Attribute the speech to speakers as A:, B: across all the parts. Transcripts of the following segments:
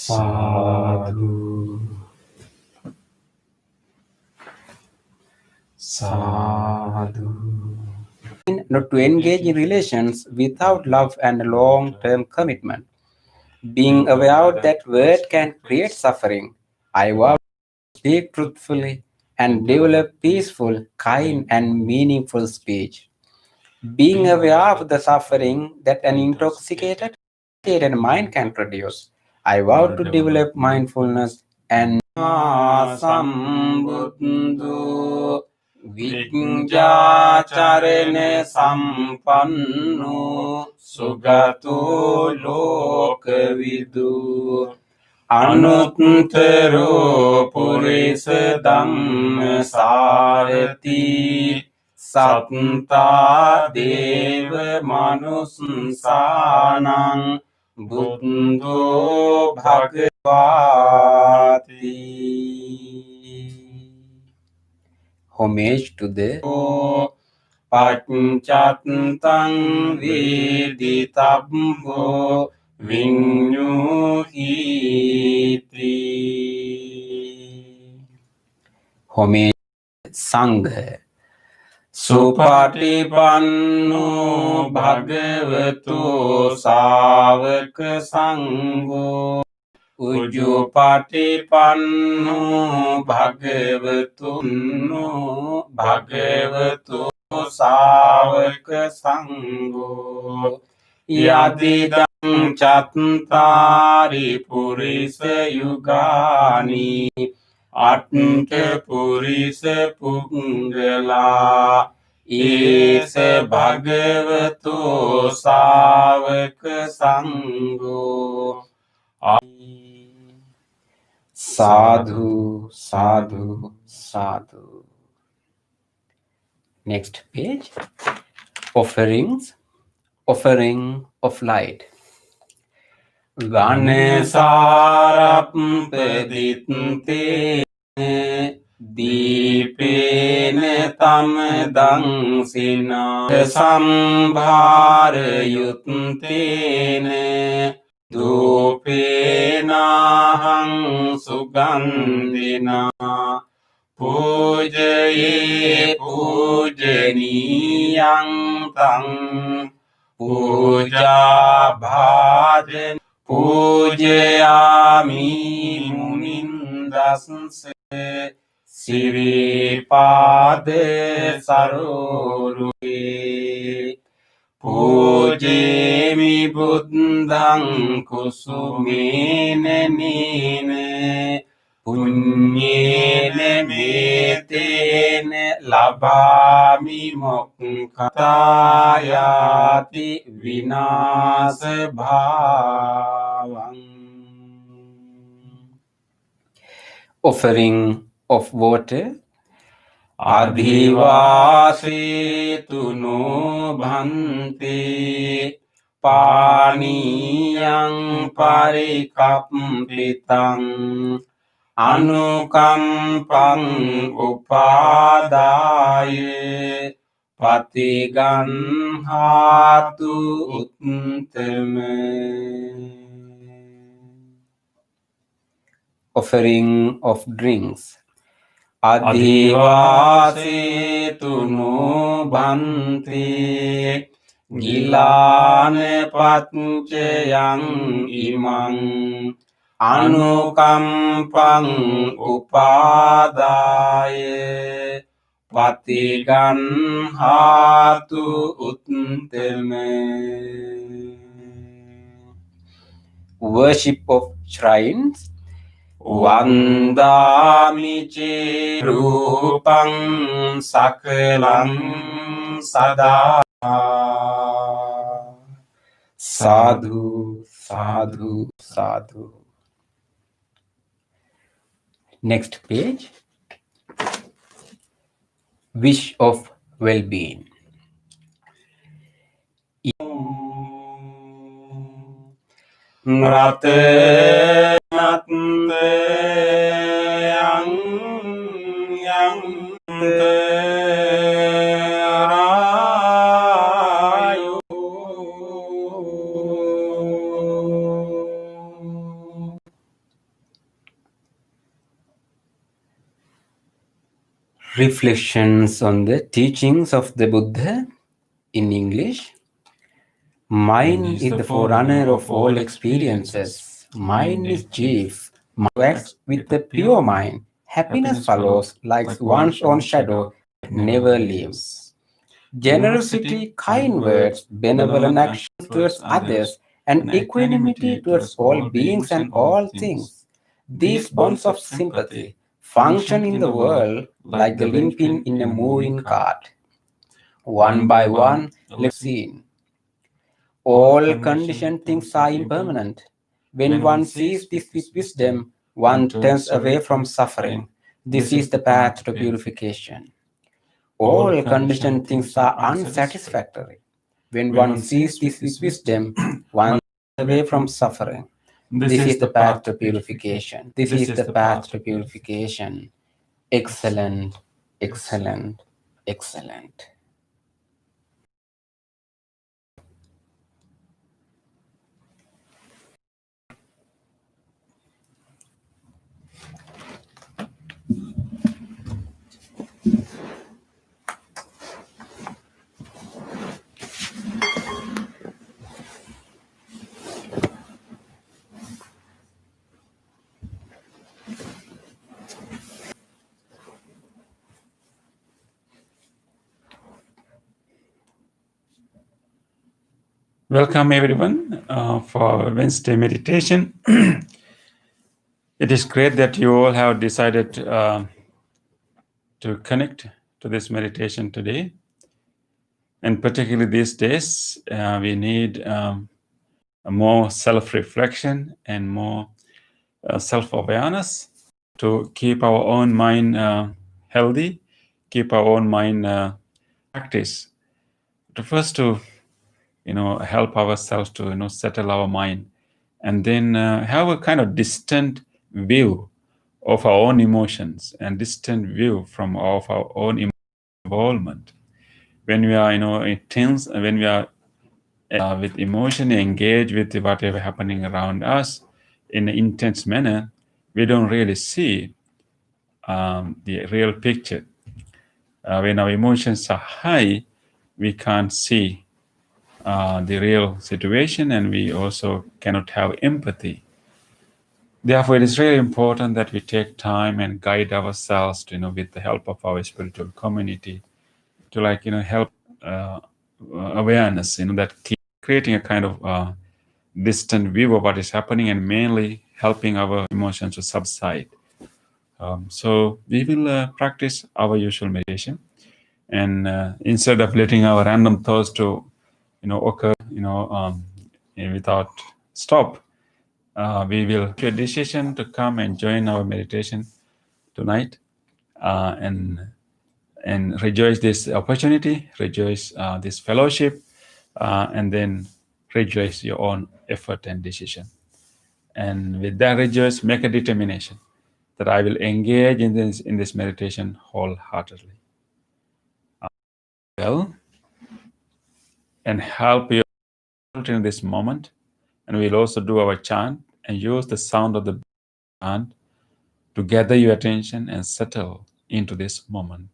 A: Sadhu, sadhu. Not to engage in relations without love and long-term commitment. Being aware that word can create suffering, I vow to speak truthfully and develop peaceful, kind, and meaningful speech. Being aware of the suffering that an intoxicated mind can produce, I vow to develop mindfulness and Sambuddho Vijñācarana Sampanno Sugato Lokavidu Anuttaro Purisa Dhamma Sarati Satta Deva Manussanang Buddho Bhagavati. Homage to the Panchattam Viditabbo Vinyuhiti. Homage Sangha. Supatipanno Bhagavato Savaka Sangho Ujjupatipanno Bhagavato Savaka Sangho Yadidam Chattari Purisa Yugani Atta Purisa Pungala Isa Bhagavato Savaka Sangho. Sadhu, sadhu, sadhu. Next page. Offerings. Offering of light. Ganesarappaditante Deepene tamedang sina Sambharayuttene Dupenahang sugandhina Pujaye pujaniyang tang Puja bhajan Pujayami munindasse Siripade sarurue Pujemi buddhang kusumene nine Punyene metene labami mokkhatayati vinasa bhavang. Offering of water. Adhivase no bhante Paniyang parikampitang Anukampang upadaye Patiganhatu uttame. Offering of drinks. Adhivase no bhante Gilane patchayang imang Anukampang upadaye Patiganhatu uttame. worship of shrines. Vandami che rupang sakalang sada. Sadhu, sadhu, sadhu. Next page. Wish of well-being. Reflections on the teachings of the Buddha in English. Mind is the forerunner of all experiences. Mind is chief. Mind acts with the pure mind. Happiness follows like one's own shadow that never leaves. Generosity, kind words, benevolent actions towards others, and equanimity towards all beings and all things. These bonds of sympathy function in the world like the linking in a moving cart. One by one, let's see. All conditioned things are impermanent. When one sees this with wisdom, one turns away from suffering. This is the path to purification. All conditioned things are unsatisfactory. When one sees this with wisdom, one turns away from suffering. This is the path to purification. This is the path to purification. Excellent, excellent, excellent.
B: Welcome everyone for our Wednesday meditation. It is great that you all have decided to connect to this meditation today. And particularly these days, we need more self-reflection and more self-awareness to keep our own mind healthy, keep our own mind practice. To help ourselves to settle our mind, and then have a kind of distant view of our own emotions and distant view of our own involvement. When we are intense, when we are with emotion engaged with whatever happening around us in an intense manner, we don't really see the real picture. When our emotions are high, we can't see the real situation, and we also cannot have empathy. Therefore, it is really important that we take time and guide ourselves, with the help of our spiritual community, to help awareness, that creating a kind of distant view of what is happening, and mainly helping our emotions to subside. So we will practice our usual meditation, and instead of letting our random thoughts to occur without stop, we will make a decision to come and join our meditation tonight, and rejoice this opportunity, rejoice this fellowship, and then rejoice your own effort and decision. And with that rejoice, make a determination that I will engage in this meditation wholeheartedly. Well, and help you in this moment. And we'll also do our chant and use the sound of the chant to gather your attention and settle into this moment.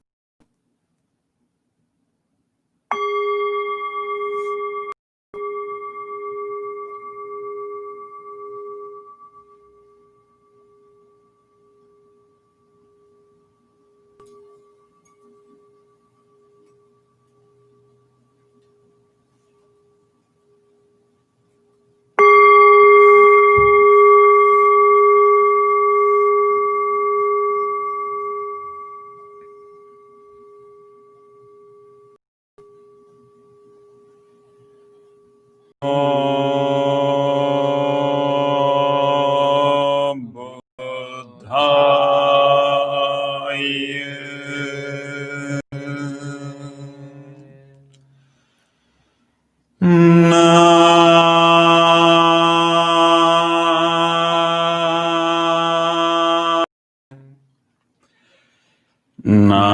B: Nam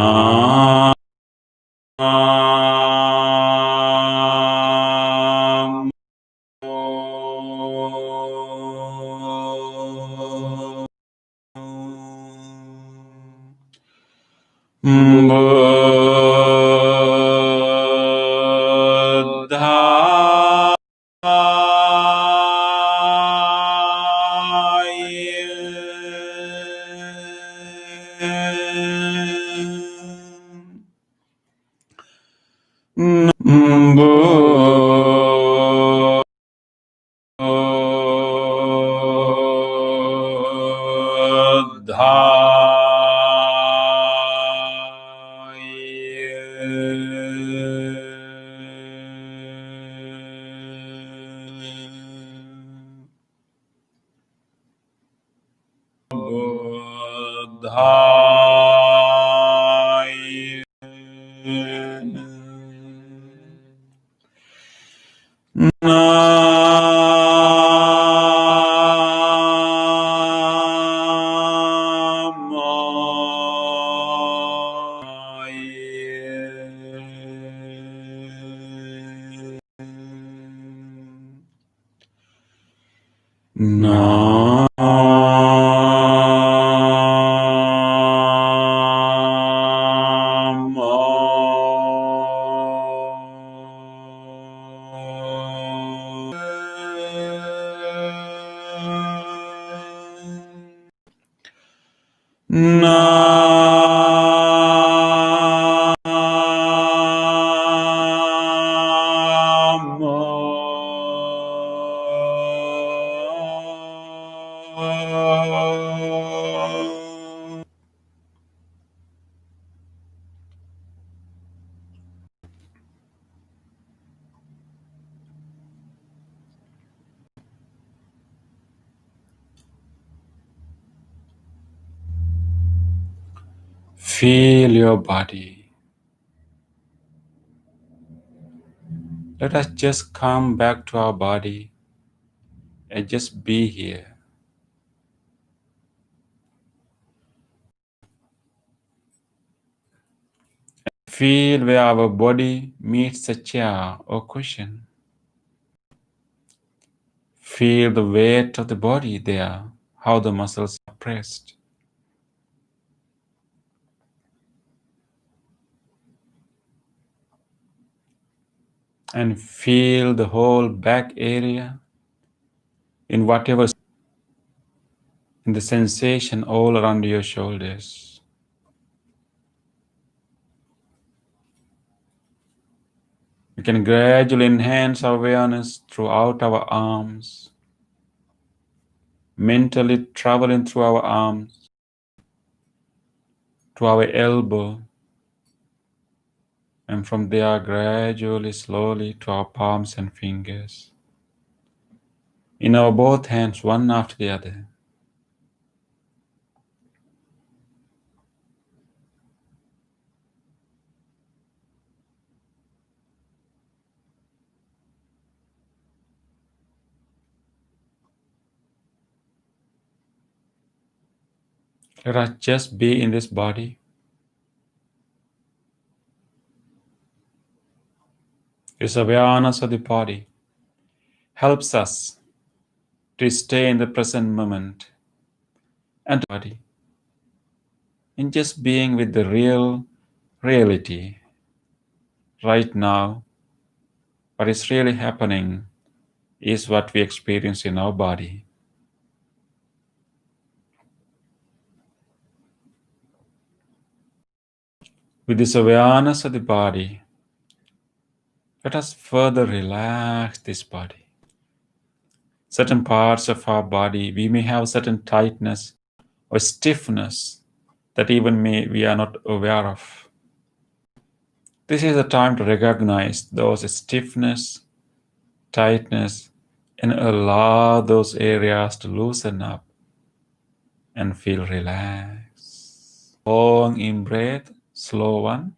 B: Feel your body. Let us just come back to our body and just be here. Feel where our body meets the chair or cushion. Feel the weight of the body there, how the muscles are pressed. And feel the whole back area in whatever, in the sensation all around your shoulders. We can gradually enhance our awareness throughout our arms, mentally traveling through our arms, to our elbow, and from there gradually, slowly to our palms and fingers. In our both hands, one after the other. Let us just be in this body. This awareness of the body helps us to stay in the present moment and body, in just being with the real reality right now. What is really happening is what we experience in our body. With this awareness of the body, let us further relax this body. Certain parts of our body, we may have certain tightness or stiffness that even we are not aware of. This is the time to recognize those stiffness, tightness, and allow those areas to loosen up and feel relaxed. Long in breath, slow one.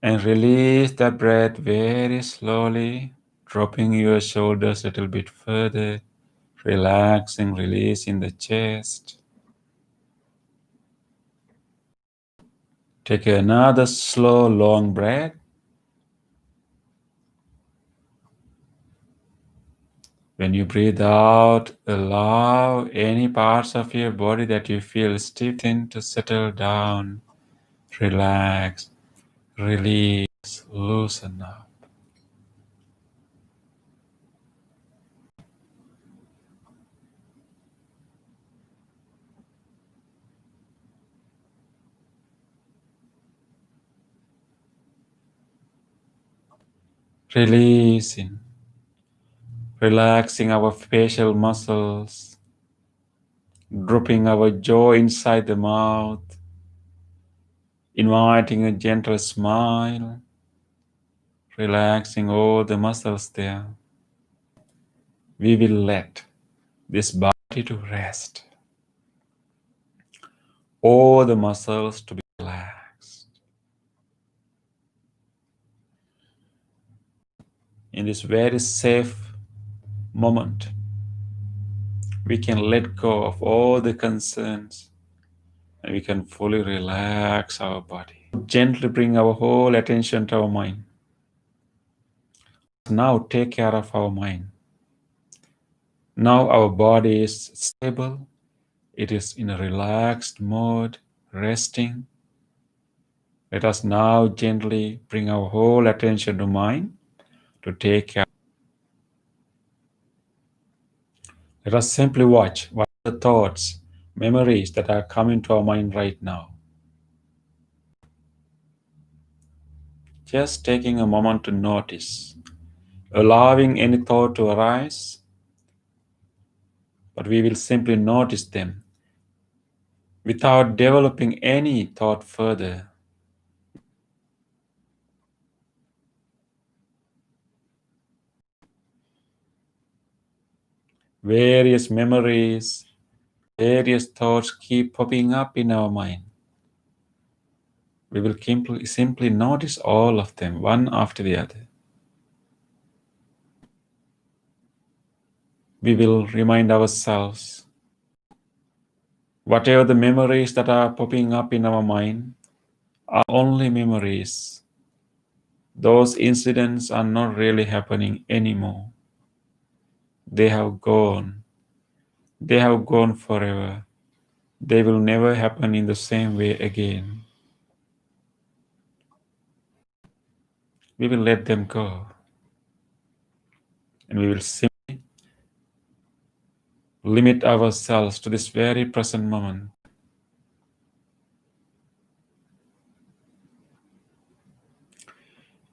B: And release that breath very slowly, dropping your shoulders a little bit further, relaxing, releasing the chest. Take another slow, long breath. When you breathe out, allow any parts of your body that you feel stiff in to settle down, relax, release, loosen up. Releasing, relaxing our facial muscles, dropping our jaw inside the mouth, inviting a gentle smile, relaxing all the muscles there. We will let this body to rest, all the muscles to be relaxed. In this very safe moment, we can let go of all the concerns and we can fully relax our body. Gently bring our whole attention to our mind. Now take care of our mind. Now our body is stable. It is in a relaxed mode, resting. Let us now gently bring our whole attention to mind to take care. Let us simply watch what are the thoughts, memories that are coming to our mind right now. Just taking a moment to notice, allowing any thought to arise, but we will simply notice them without developing any thought further. Various memories, various thoughts keep popping up in our mind. We will simply notice all of them, one after the other. We will remind ourselves, whatever the memories that are popping up in our mind are only memories. Those incidents are not really happening anymore. They have gone. They have gone forever. They will never happen in the same way again. We will let them go. And we will simply limit ourselves to this very present moment.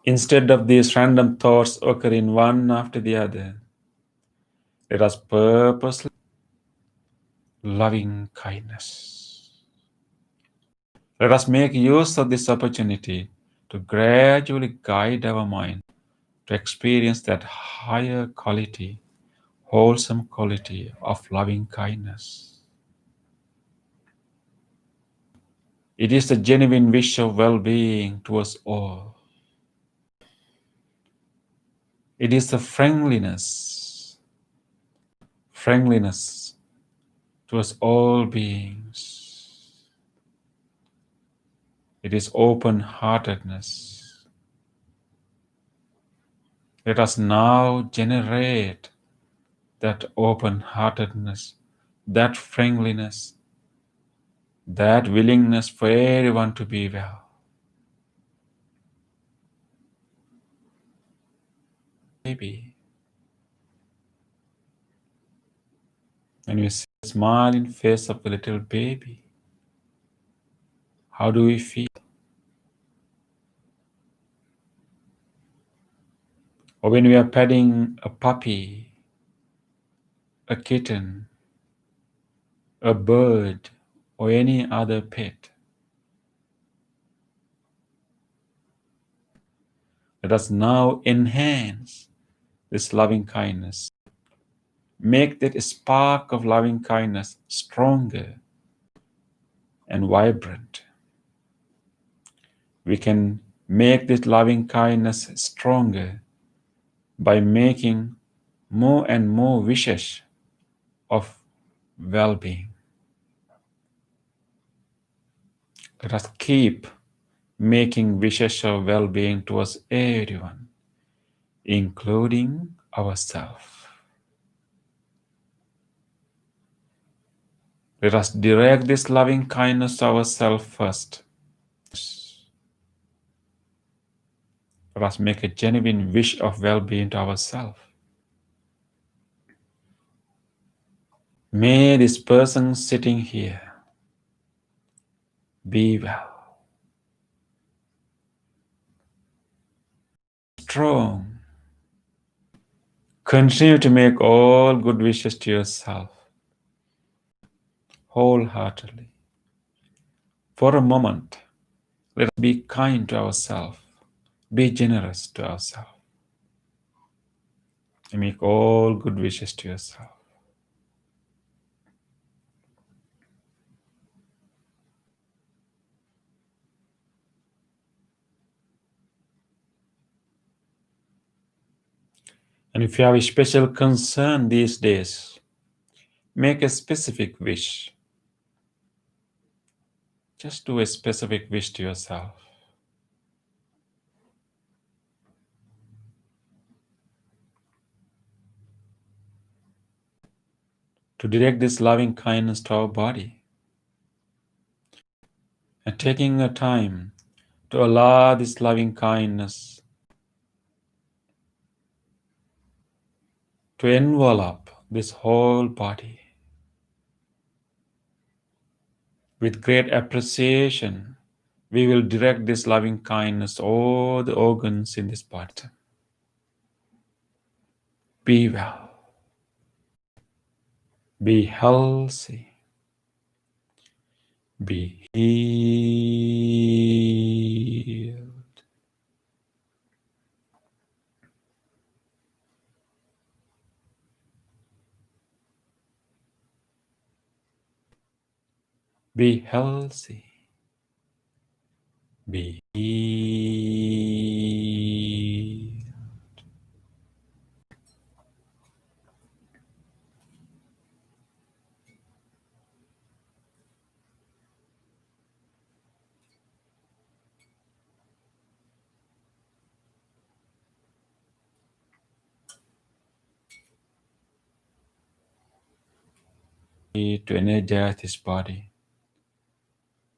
B: Instead of these random thoughts occurring one after the other, let us purposely loving kindness. Let us make use of this opportunity to gradually guide our mind to experience that higher quality, wholesome quality of loving kindness. It is the genuine wish of well-being towards all. It is the friendliness towards all beings. It is open-heartedness. Let us now generate that open-heartedness, that friendliness, that willingness for everyone to be well. Baby, when we see the smiling face of a little baby, how do we feel? Or when we are petting a puppy, a kitten, a bird, or any other pet, let us now enhance this loving kindness. Make that spark of loving kindness stronger and vibrant. We can make this loving kindness stronger by making more and more wishes of well-being. Let us keep making wishes of well being towards everyone, including ourselves. Let us direct this loving kindness to ourselves first. Let us make a genuine wish of well being to ourselves. May this person sitting here be well, strong. Continue to make all good wishes to yourself wholeheartedly. For a moment, let us be kind to ourselves, be generous to ourselves, and make all good wishes to yourself. And if you have a special concern these days, make a specific wish. Just do a specific wish to yourself. To direct this loving kindness to our body. And taking a time to allow this loving kindness to envelop this whole body. With great appreciation, we will direct this loving kindness to all the organs in this body. Be well. Be healthy. Be healed. Be healthy. Be healed. To energize this body.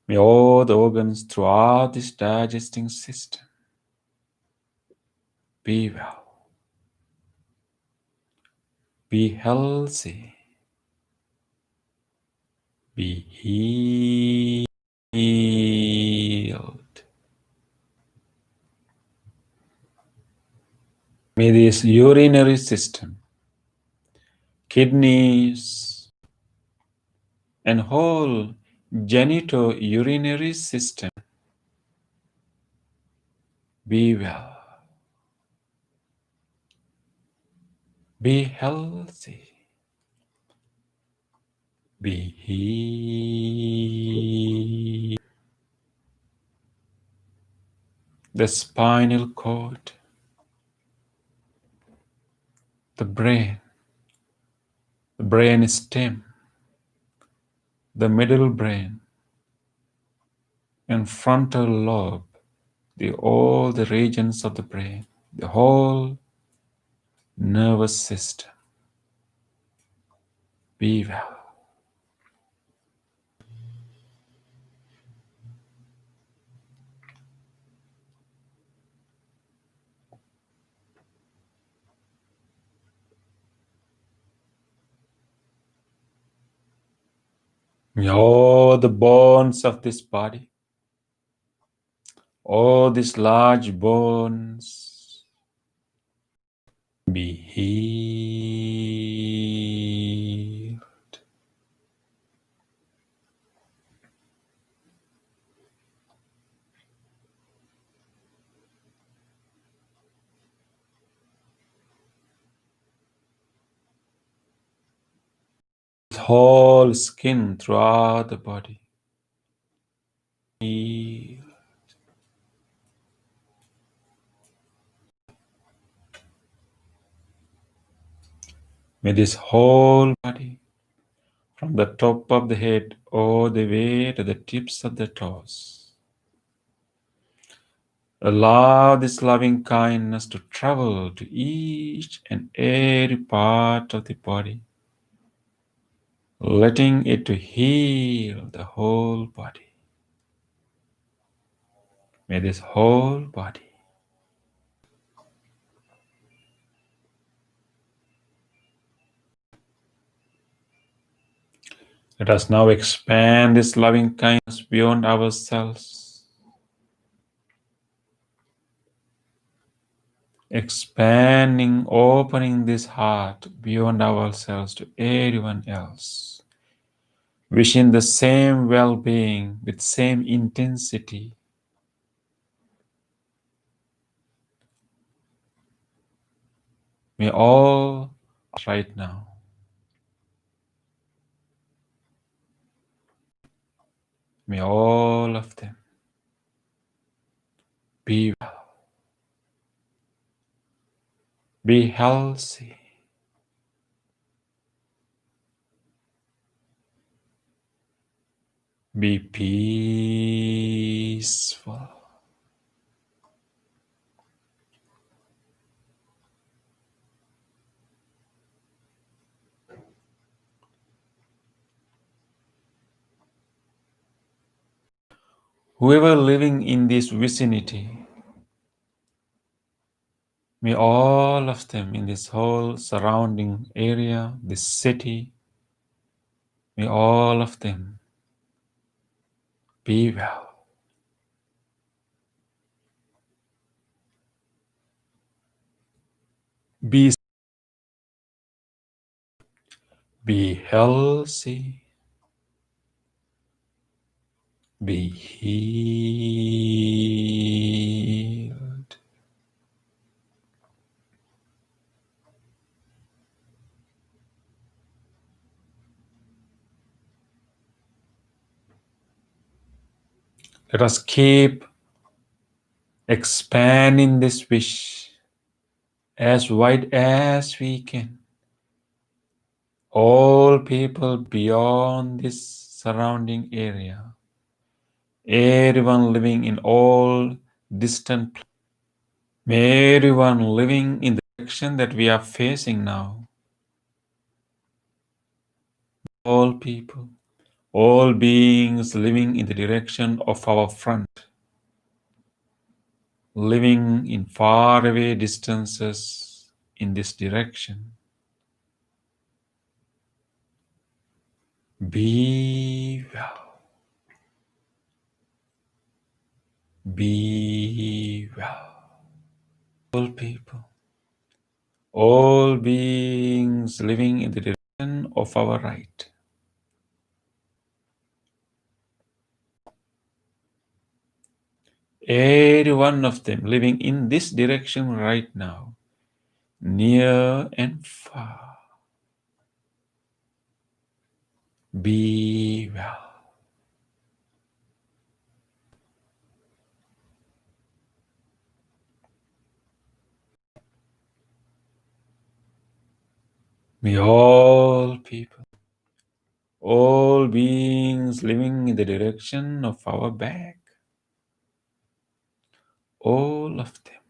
B: May all the organs throughout this digesting system be well. Be healthy. Be healed. May this urinary system, kidneys, and whole genitourinary system be well. Be healthy. Be healed. The spinal cord, the brain stem, the middle brain, and frontal lobe, all the regions of the brain, the whole nervous system be well. May all the bones of this body, all these large bones be healed. Whole skin throughout the body. Healed. May this whole body, from the top of the head all the way to the tips of the toes, Allow this loving kindness to travel to each and every part of the body, letting it to heal the whole body. May this whole body let us now expand this loving kindness beyond ourselves, expanding, opening this heart beyond ourselves to everyone else, wishing the same well-being with same intensity. May all right now. May all of them be well, be healthy, be peaceful. Whoever living in this vicinity, may all of them in this whole surrounding area, this city, may all of them be well, be healthy, be healed. Let us keep expanding this wish as wide as we can. All people beyond this surrounding area, everyone living in all distant places, may everyone living in the direction that we are facing now, all people, all beings living in the direction of our front, living in faraway distances in this direction, be well, be well. All people, all beings living in the direction of our right, every one of them living in this direction right now, near and far, be well. May all people, all beings living in the direction of our back, all of them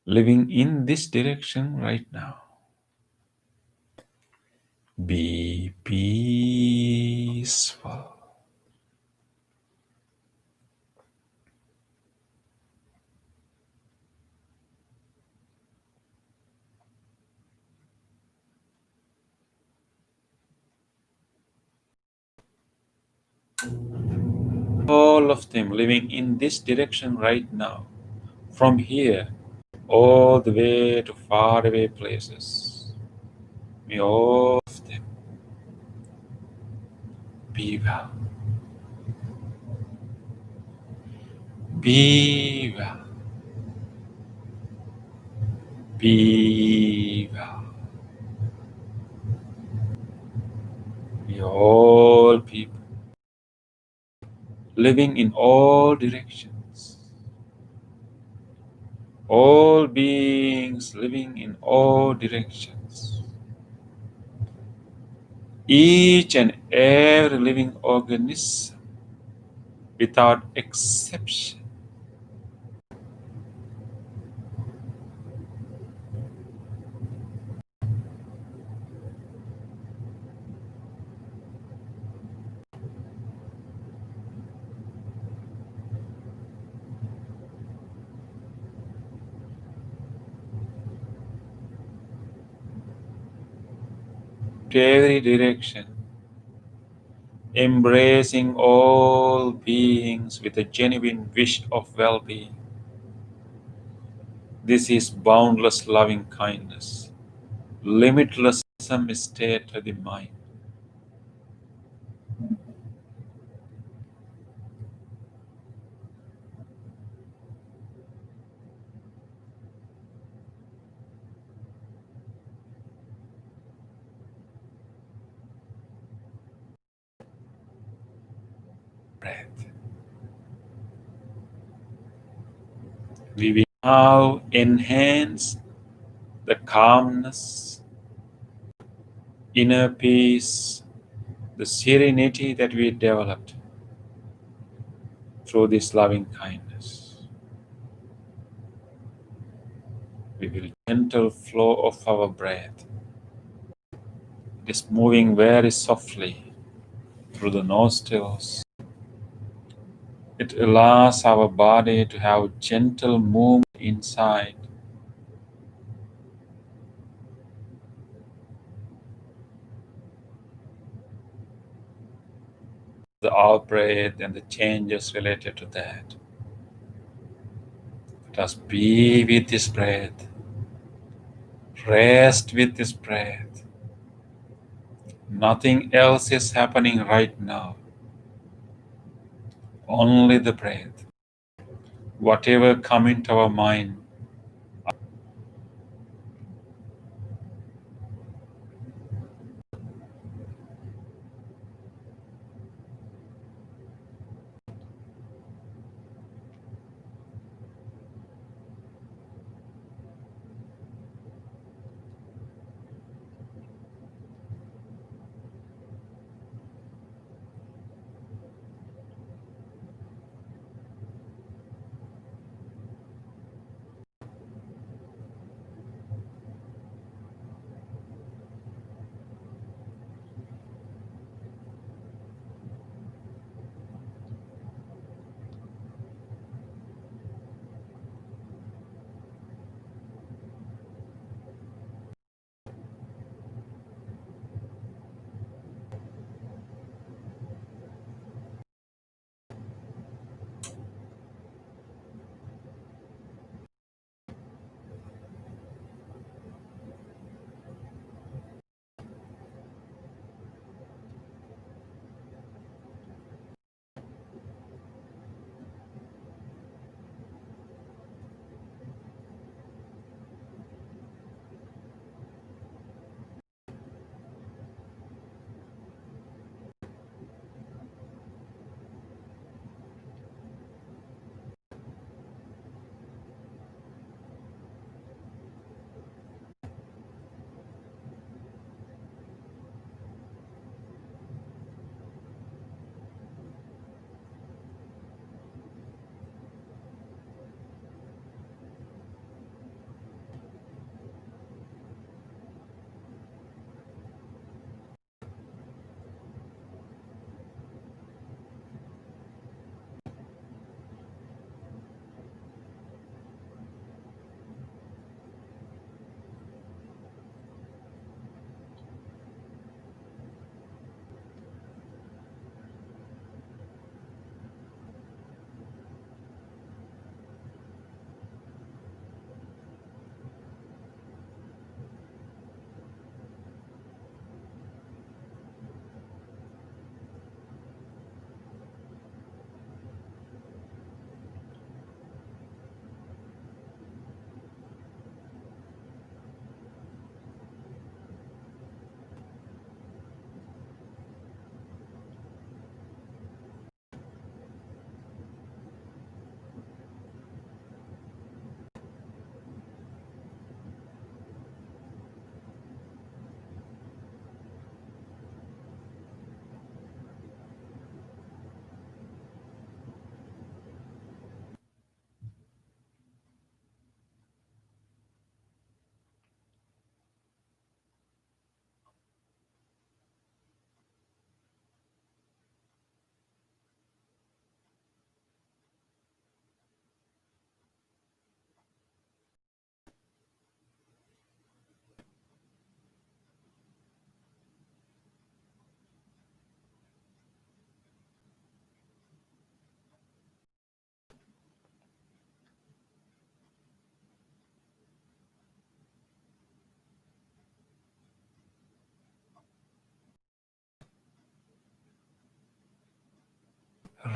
B: living in this direction right now, be peaceful. All of them living in this direction right now, from here all the way to faraway places. May all of them be well, be well, be well. May all people living in all directions, all beings living in all directions, each and every living organism without exception, into every direction, embracing all beings with a genuine wish of well being. This is boundless loving kindness, limitless state of the mind. Breath. We will now enhance the calmness, inner peace, the serenity that we developed through this loving kindness. We will gentle flow of our breath. It is moving very softly through the nostrils. It allows our body to have gentle movement inside. The out breath and the changes related to that. Let us be with this breath. Rest with this breath. Nothing else is happening right now. Only the breath. Whatever comes into our mind,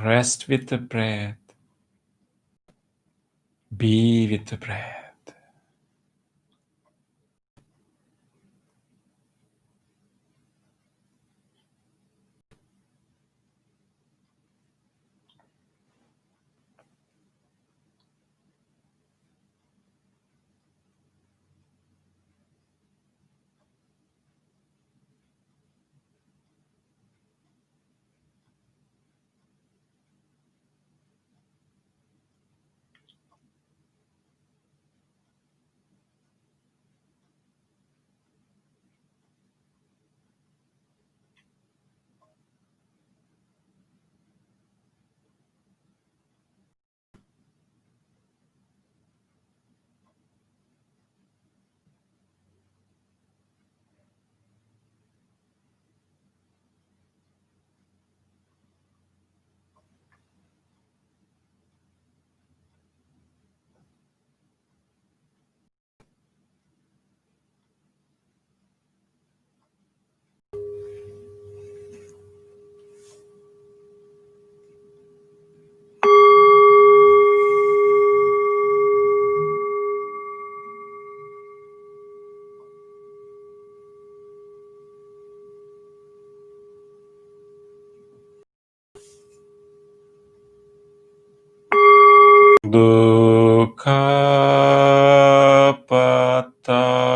B: Rest with the breath. Be with the breath. Dukkha patace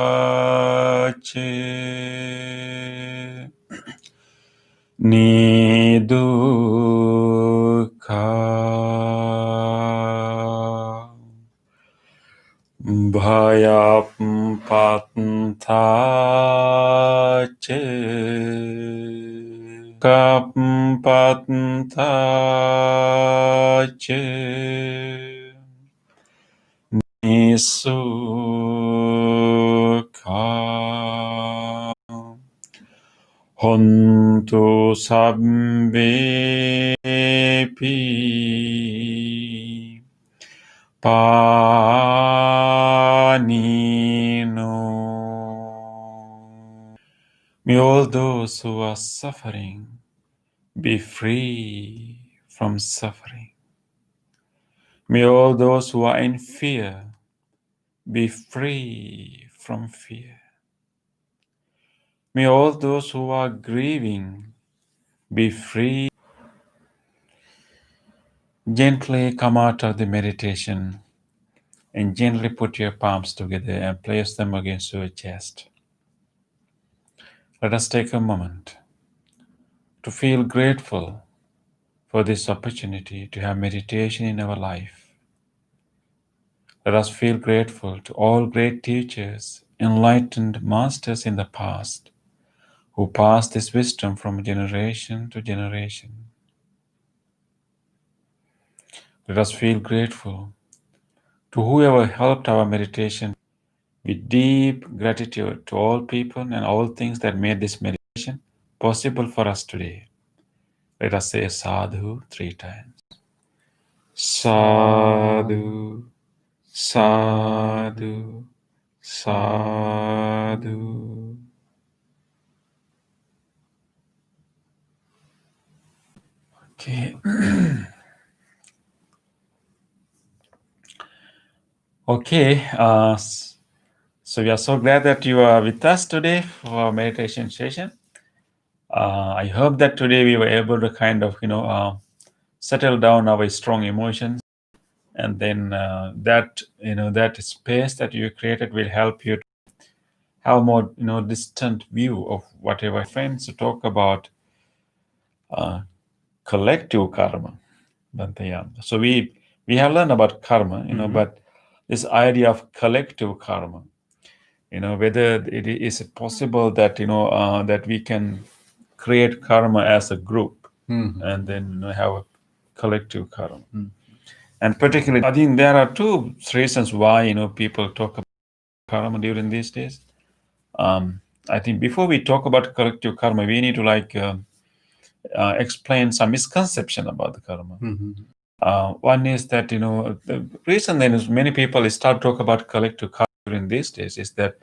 B: nidukkha bhayappantace kappantace Nisukha Hontu sabbepi panino. May all those who are suffering be free from suffering. May all those who are in fear be free from fear. May all those who are grieving be free. Gently come out of the meditation and gently put your palms together and place them against your chest. Let us take a moment to feel grateful for this opportunity to have meditation in our life. Let us feel grateful to all great teachers, enlightened masters in the past, who passed this wisdom from generation to generation. Let us feel grateful to whoever helped our meditation, with deep gratitude to all people and all things that made this meditation possible for us today. Let us say sadhu 3 times. Sadhu, sadhu, sadhu. Okay. Okay. So we are so glad that you are with us today for our meditation session. I hope that today we were able to kind of, settle down our strong emotions, and then that space that you created will help you to have a more, distant view of whatever friends to talk about collective karma. But yeah, so we have learned about karma, but this idea of collective karma, whether it is possible that that we can create karma as a group and then have a collective karma. And particularly, I think there are two reasons why people talk about karma during these days. I think before we talk about collective karma, we need to explain some misconception about the karma. One is that the reason then is many people start talk about collective karma during these days is that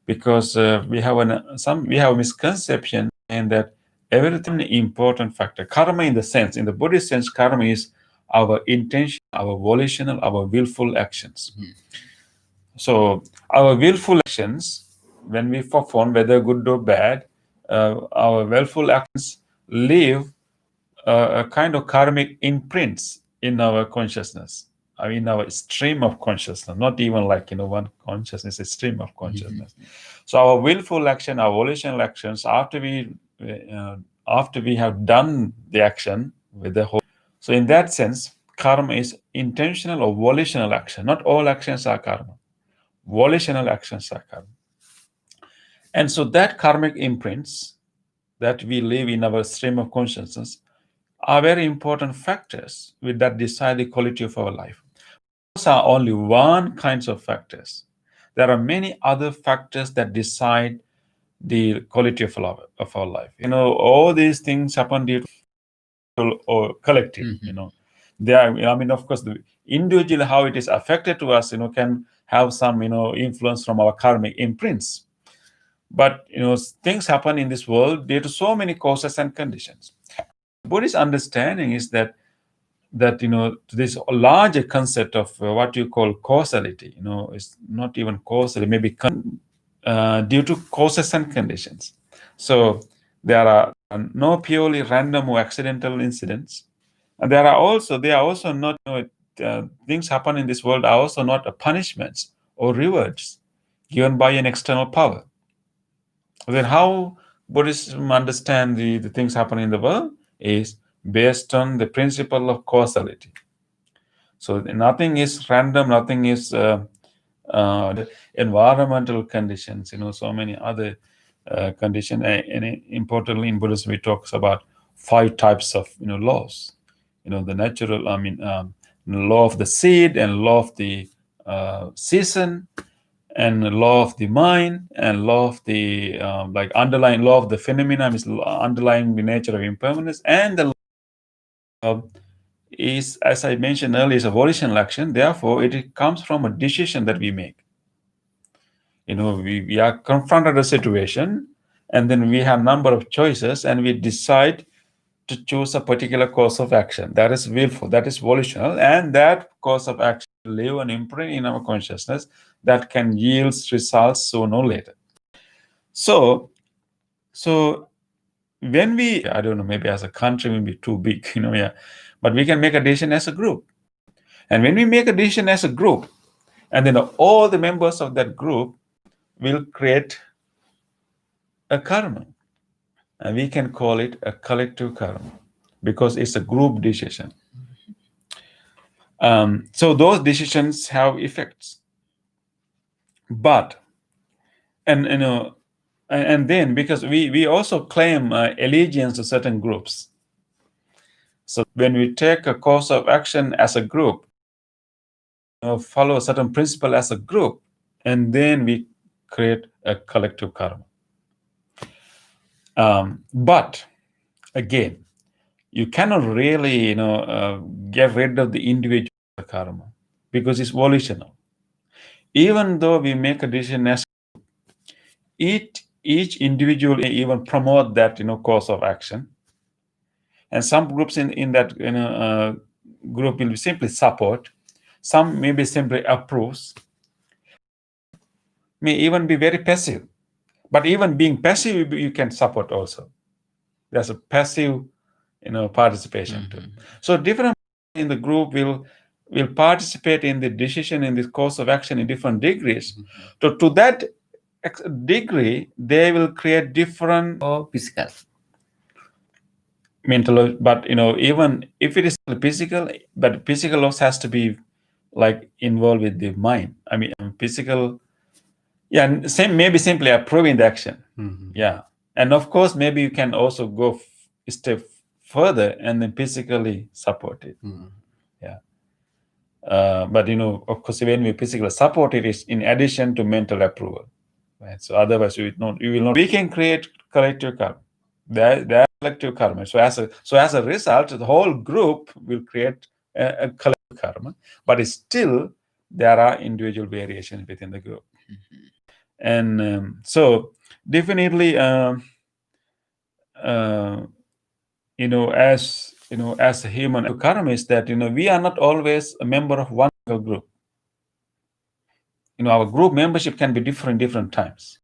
B: because we have a misconception and that everything important factor. Karma, in the sense, in the Buddhist sense, karma is our intention, our volitional, our willful actions. So our willful actions, when we perform, whether good or bad, our willful actions leave a kind of karmic imprints in our consciousness. I mean, our stream of consciousness, not even like one consciousness, a stream of consciousness. So our willful action, our volitional actions, after we have done the action with the whole. So in that sense, karma is intentional or volitional action. Not all actions are karma. Volitional actions are karma. And so that karmic imprints that we live in our stream of consciousness are very important factors that decide the quality of our life. Those are only one kinds of factors. There are many other factors that decide the quality of our life. All these things happen due to or collective. They are, of course, the individual how it is affected to us, can have some, influence from our karmic imprints. But things happen in this world due to so many causes and conditions. Buddhist understanding is that this larger concept of what you call causality, is not even causality, maybe due to causes and conditions. So there are no purely random or accidental incidents, and they are also not things happen in this world are also not punishments or rewards given by an external power. Then how Buddhism understand the things happening in the world is based on the principle of causality. So nothing is random, nothing is environmental conditions, so many other conditions. And importantly, in Buddhism, we talks about 5 types of laws. The natural, law of the seed and law of the season, and law of the mind, and law of the underlying law of the phenomena, is underlying the nature of impermanence, and the law is, as I mentioned earlier, is a volitional action. Therefore, it comes from a decision that we make. We are confronted a situation, and then we have a number of choices, and we decide to choose a particular course of action. That is willful, that is volitional, and that course of action will leave an imprint in our consciousness that can yield results sooner or later. So when we, I don't know, maybe as a country may be too big, but we can make a decision as a group. And when we make a decision as a group, and then all the members of that group will create a karma. And we can call it a collective karma because it's a group decision. So those decisions have effects. But, and then because we also claim allegiance to certain groups. So when we take a course of action as a group, follow a certain principle as a group, and then we create a collective karma. But again, you cannot really get rid of the individual karma because it's volitional. Even though we make a decision as each individual even promote that course of action, and some groups in that group will simply support, some maybe simply approves, may even be very passive. But even being passive, you can support also. There's a passive participation too. So different in the group will participate in the decision in this course of action in different degrees. So to that degree, they will create different
A: or physical.
B: Mental, but even if it is physical, but physical loss has to be involved with the mind. I mean, physical, maybe simply approving the action. And of course, maybe you can also go a step further and then physically support it. But of course, when we physically support it, is in addition to mental approval, right? So otherwise, we will not. We can create collective karma. There collective karma. So as a result, the whole group will create a collective karma. But still, there are individual variations within the group. And so definitely, as a human karma is that we are not always a member of one group. Our group membership can be different times,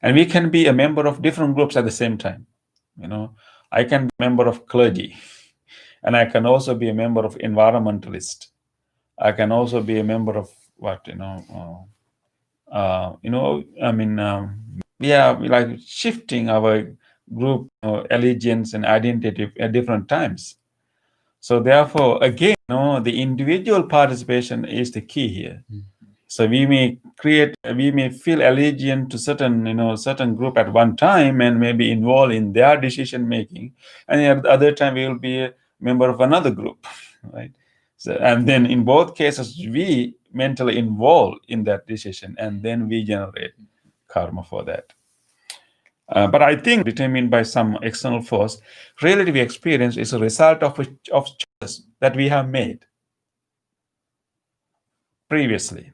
B: and we can be a member of different groups at the same time. I can be a member of clergy, and I can also be a member of environmentalist. I can also be a member of what we are like shifting our group allegiance and identity at different times. So therefore, again, the individual participation is the key here. So we may feel allegiant to certain group at one time and maybe involved in their decision making, and at the other time we will be a member of another group, right? So, and then in both cases we mentally involved in that decision, and then we generate karma for that. But I think determined by some external force, reality we experience is a result of choices that we have made previously.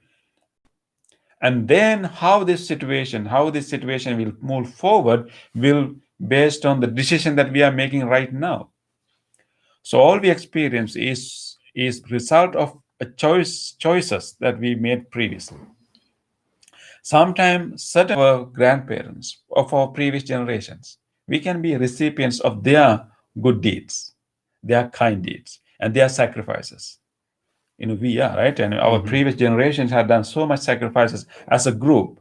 B: And then how this situation will move forward will based on the decision that we are making right now. So all we experience is result of a choices that we made previously. Sometimes certain of our grandparents of our previous generations, we can be recipients of their good deeds, their kind deeds, and their sacrifices. We are, right? And our previous generations have done so much sacrifices as a group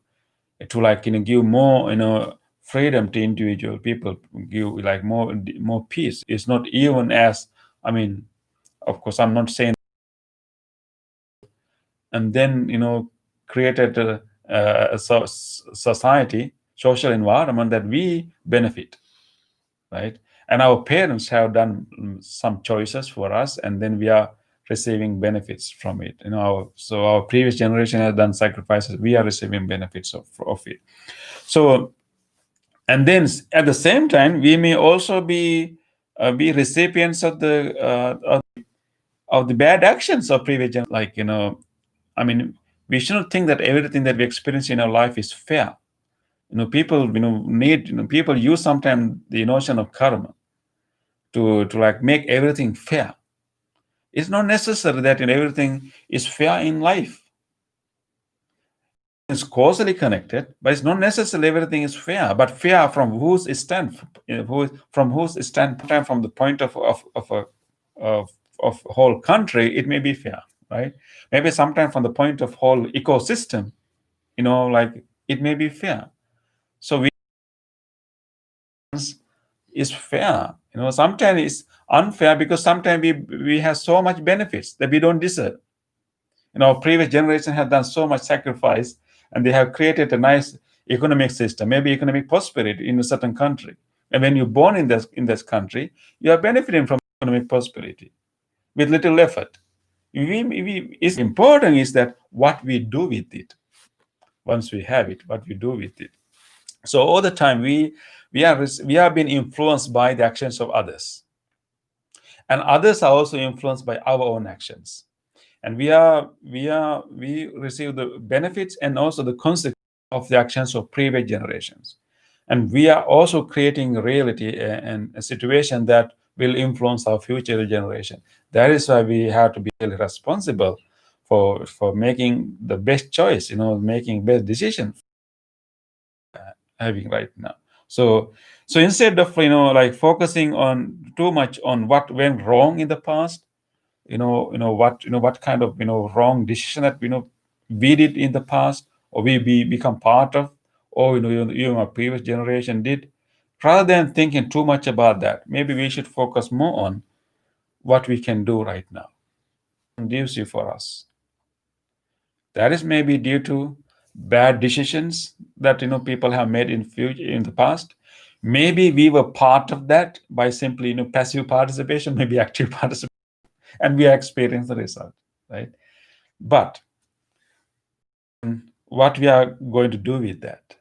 B: to give more freedom to individual people, give like more peace. It's not even as, of course I'm not saying, and then created a society, social environment that we benefit, right? And our parents have done some choices for us, and then we are receiving benefits from it. So our previous generation has done sacrifices. We are receiving benefits of it. So, and then at the same time, we may also be recipients of the bad actions of previous generations. We shouldn't think that everything that we experience in our life is fair. People people use sometimes the notion of karma to like make everything fair. It's not necessary that everything is fair in life. It's causally connected, but it's not necessarily everything is fair. But fair from whose standpoint? From the point of whole country, it may be fair, right? Maybe sometimes from the point of whole ecosystem, like it may be fair. So is fair. Sometimes it's unfair because sometimes we have so much benefits that we don't deserve. Previous generation have done so much sacrifice, and they have created a nice economic system, maybe economic prosperity in a certain country. And when you're born in this country, you are benefiting from economic prosperity with little effort. It's important is that what we do with it. Once we have it, what we do with it. So all the time we are being influenced by the actions of others, and others are also influenced by our own actions, and we receive the benefits and also the consequences of the actions of previous generations, and we are also creating a reality and a situation that will influence our future generation. That is why we have to be really responsible for making the best choice, making best decision having right now. So instead of like focusing on too much on what went wrong in the past, what kind of wrong decision that we did in the past, or we become part of, or even our previous generation did, rather than thinking too much about that, maybe we should focus more on what we can do right now, conducive for us. That is maybe due to bad decisions that people have made in the past. Maybe we were part of that by simply passive participation, maybe active participation, and we are experiencing the result, right? But what we are going to do with that,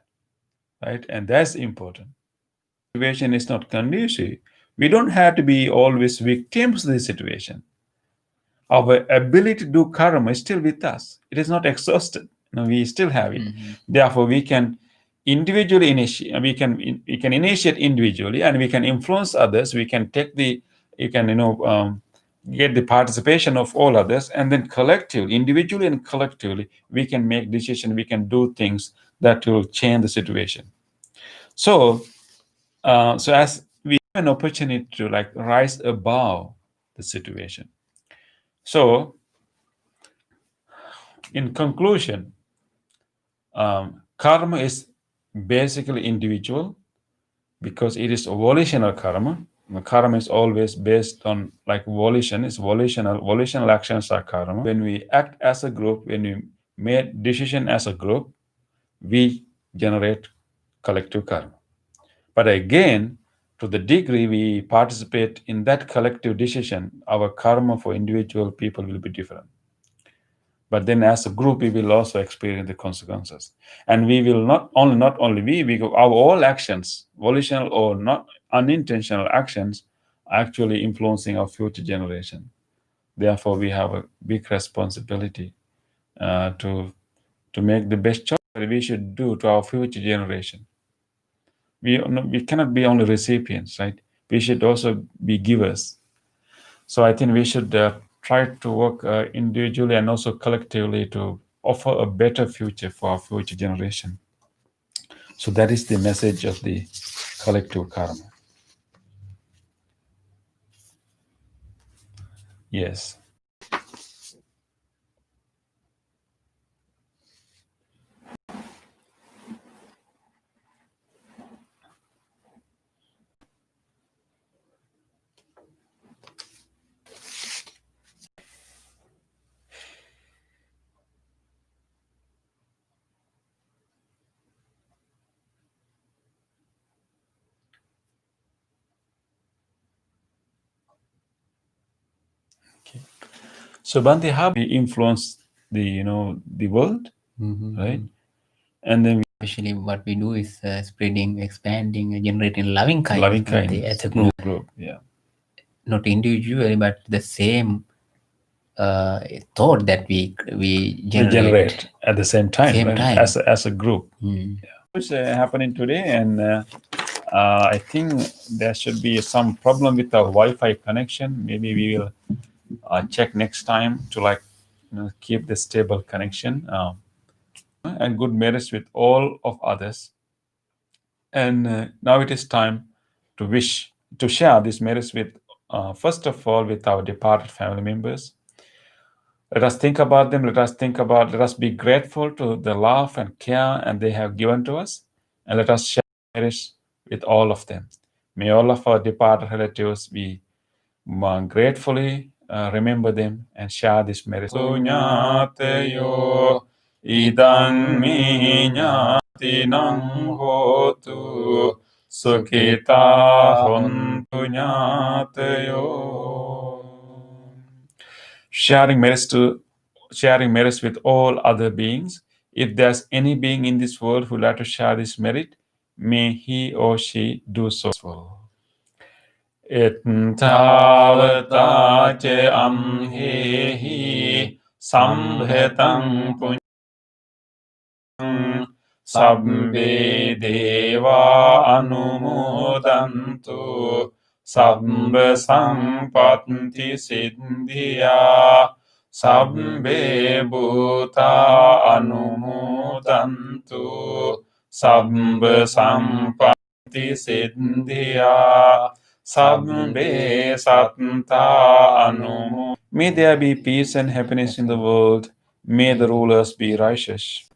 B: right? And that's important. Situation is not conducive. We don't have to be always victims of the situation. Our ability to do karma is still with us. It is not exhausted. We still have it. Therefore, we can individually initiate. We can initiate individually, and we can influence others. We can get the participation of all others, and then collectively, individually and collectively, we can make decisions. We can do things that will change the situation. So, as we have an opportunity to like rise above the situation. So, in conclusion, karma is basically individual because it is volitional karma. Karma is always based on like volition. It's volitional. Volitional actions are karma. When we act as a group, when we make decision as a group, we generate collective karma. But again, to the degree we participate in that collective decision, our karma for individual people will be different. But then as a group, we will also experience the consequences. And we will not only we our all actions, volitional or not unintentional actions, are actually influencing our future generation. Therefore, we have a big responsibility to make the best choice that we should do to our future generation. We cannot be only recipients, right? We should also be givers. So I think we should try to work individually and also collectively to offer a better future for our future generation. So that is the message of the collective karma. Yes. Okay. So Bhante, how we influence the the world, right? And then
A: Especially what we do is spreading, expanding, generating loving
B: loving
A: kindness
B: kindness
A: as a group,
B: yeah.
A: not individually, but the same thought that we
B: We
A: generate.
B: generate at the same time,
A: Same
B: right?
A: time.
B: As a group.
A: Mm.
B: What's happening today? And I think there should be some problem with our Wi-Fi connection. Maybe we will check next time to like keep the stable connection and good merits with all of others. And now it is time to share these merits with first of all with our departed family members. Let us think about them. Let us be grateful to the love and care and they have given to us, and let us share merits with all of them. May all of our departed relatives be gratefully remember them and share this merit. Sunyateyo idang minyatinang hotu sukita hontu nyateyo. Sharing merits with all other beings. If there's any being in this world who would like to share this merit, may he or she do so. Ittavata che amhehi sambhetang punyam sabbe deva anumodantu sabba sampatti siddhya sabbe bhuta anumodantu sabba sampatti siddhya sabbe satta anumo. May there be peace and happiness in the world. May the rulers be righteous.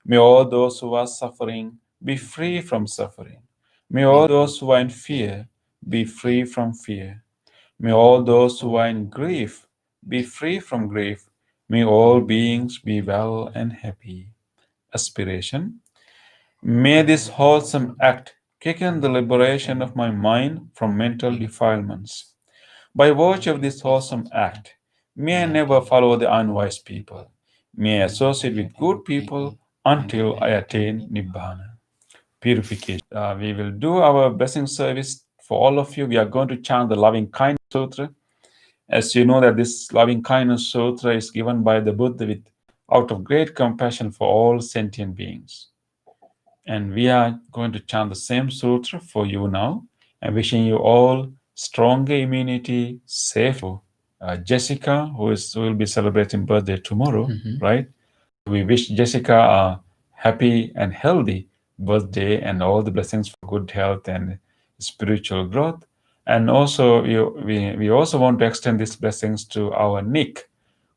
B: May all those who are suffering be free from suffering. May all those who are in fear be free from fear. May all those who are in grief be free from grief. May all beings be well and happy. Aspiration. May this wholesome act quicken the liberation of my mind from mental defilements. By virtue of this wholesome act, may I never follow the unwise people. May I associate with good people until I attain Nibbana. Purification. We will do our blessing service for all of you. We are going to chant the Loving Kindness Sutra. As you know that this Loving Kindness Sutra is given by the Buddha out of great compassion for all sentient beings. And we are going to chant the same sutra for you now. And wishing you all stronger immunity, safe. Jessica, who will be celebrating birthday tomorrow, right? We wish Jessica a happy and healthy birthday and all the blessings for good health and spiritual growth. And also, we also want to extend these blessings to our Nick,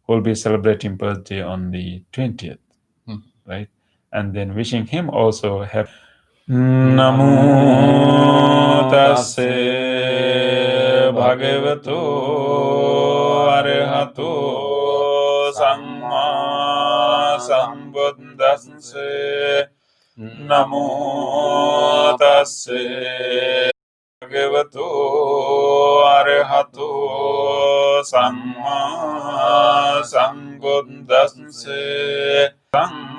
B: who will be celebrating birthday on the 20th, right? And then wishing him also happy. Namo tassa bhagavato arahato samma sambuddhassa. Namo tassa bhagavato arahato samma sambuddhassa.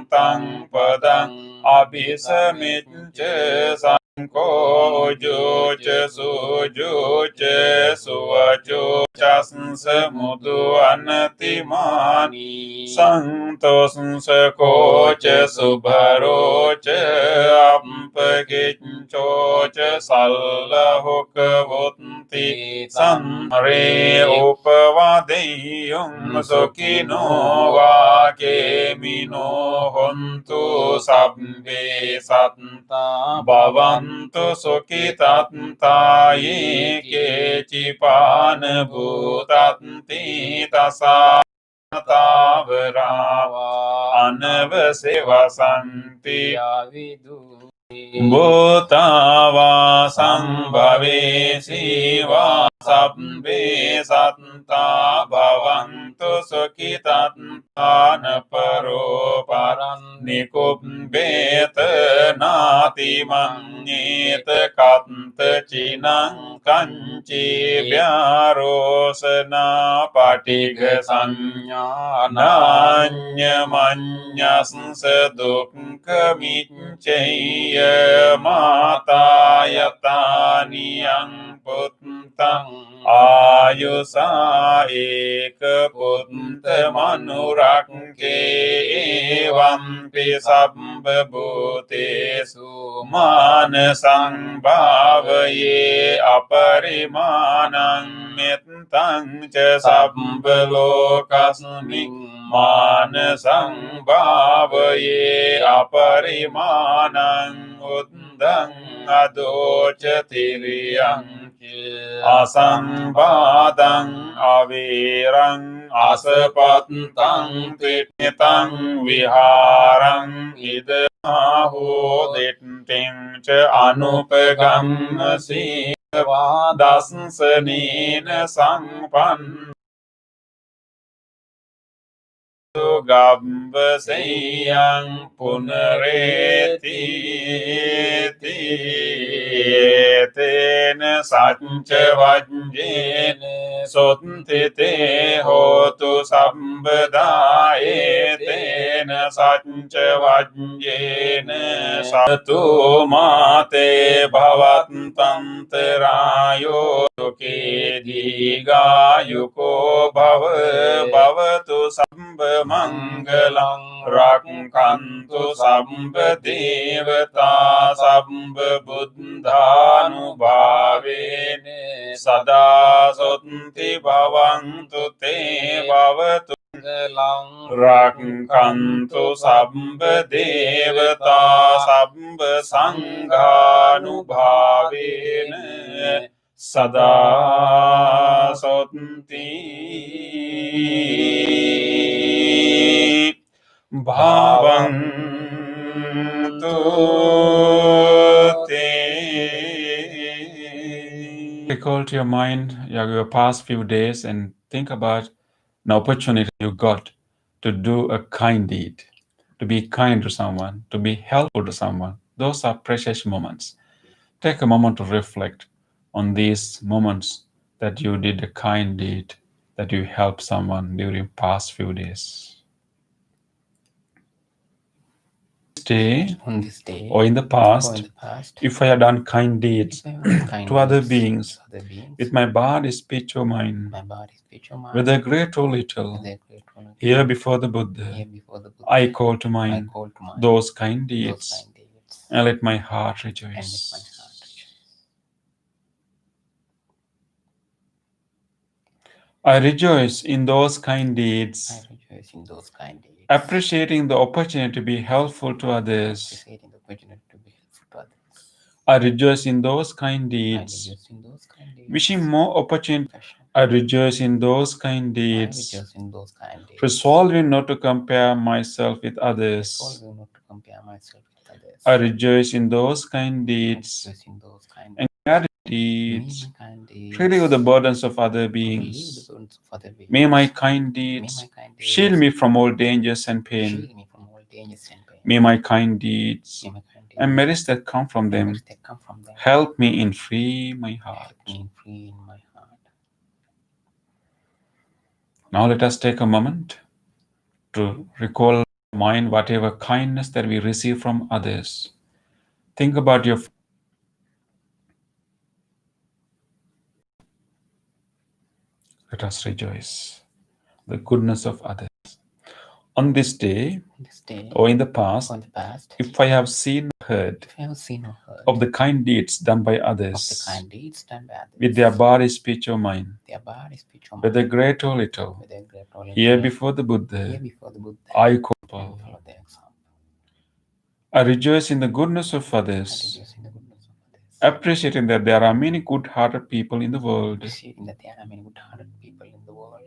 B: Tang padang abhisamicca sanko juca sujuca suvaco casansa mudu anatimani santos sakoca subharoca ampakicoca sallahoka vutti sanre upavadeyum sukino vakemino hontu sabbe satta bhavantu sukhitatanta ye kechipana bhutanti tasa tavarava anavasevasanti bhutava sambhave siva sabbe satta bhavantu sukhitatana paro parannikubbeta nati manyeta kanta chinang kanchi vyarosana patiga sanya nanya manyasnsa dukkhamicchaya mata yataniyang puttang ayusa eka putta manurakke evampi sabba bhutesu manasang bhavaye aparimanang mettang ca sabba lokasming manasang bhavaye aparimanang uddang adoca tiriyang asambadang avirang asapatang titnitang viharang idamaho ditting ca anupagam siva dasanena sangpan gabba sayang punareti tena satcha vajjene sottite hotu sambada tena satcha vajjene satu mate bhavatantantarayo ke digayuko bhavatu sambha mangalang rakkantu sambha devata sambha buddhanubhavene sada sotti bhavantu te bhavatu rakkantu sambha devata sambha sanghanubhavene sada sotti bhavantu te. Recall to your mind your past few days and think about an opportunity you got to do a kind deed, to be kind to someone, to be helpful to someone. Those are precious moments. Take a moment to reflect on these moments that you did a kind deed, that you helped someone during past few days. On this day or in the past, if I have done kind deeds to other beings with my body, speech, or mind, whether great or little, here before the Buddha, I call to mind those kind deeds and let my heart
A: and let my
B: rejoice.
A: heart rejoice.
B: I rejoice in those kind deeds,
A: I rejoice in those kind deeds,
B: appreciating the opportunity to be helpful to others.
A: appreciating the opportunity to be helpful to others.
B: I rejoice in those kind
A: I
B: deeds,
A: rejoice in those kind deeds,
B: wishing more opportunity.
A: compassion.
B: I rejoice in those kind
A: I
B: deeds,
A: rejoice in those kind deeds,
B: resolving not to compare myself with others.
A: resolving not to compare myself with others.
B: I rejoice in those kind
A: I
B: deeds
A: rejoice in those kind
B: and gratitude
A: May
B: deeds,
A: my kind deeds
B: relieve the burdens of other
A: relieve the
B: beings.
A: burdens of other beings.
B: May my kind
A: May
B: deeds
A: my kind
B: shield
A: deeds
B: me from all dangers and pain.
A: shield me from all dangers and pain.
B: May my kind deeds
A: May my kind deeds
B: and merits that come from
A: and
B: them
A: merits that come from them
B: help me in free my heart.
A: help me free in my heart.
B: Now let us take a moment to recall in mind whatever kindness that we receive from others. Think about your. Let us rejoice the goodness of others. On this day
A: This day
B: or in the past,
A: or in the past,
B: if I have seen or heard
A: if I have seen or heard
B: of the kind deeds done by
A: of the
B: others
A: kind deeds done by others,
B: with their body, speech, or mind,
A: their body, speech, or
B: whether
A: mind,
B: great or little,
A: whether great or little,
B: here before the
A: here
B: Buddha,
A: before the Buddha,
B: I
A: and
B: call.
A: follow their example.
B: I rejoice in the goodness of
A: I
B: others,
A: rejoice in the goodness of others,
B: appreciating that there are many good-hearted people in the world.
A: appreciating that there are many good-hearted people in the world.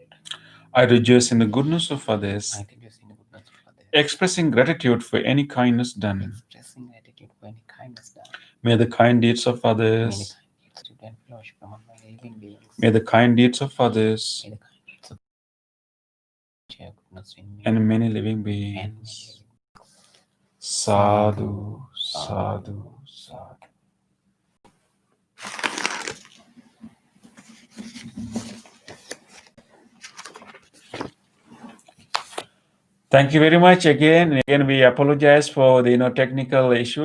B: I rejoice in the goodness of others,
A: I rejoice in the goodness of others,
B: expressing gratitude for any kindness done.
A: expressing gratitude for any kindness done.
B: May the kind deeds of
A: May the
B: others,
A: kind deeds of and fellowship among my living beings.
B: may the kind deeds of others
A: May the kind deeds of share goodness in me
B: and many living
A: and many
B: beings.
A: living.
B: Sadhu, sadhu, sadhu. Thank you very much again. Again, we apologize for the technical issues.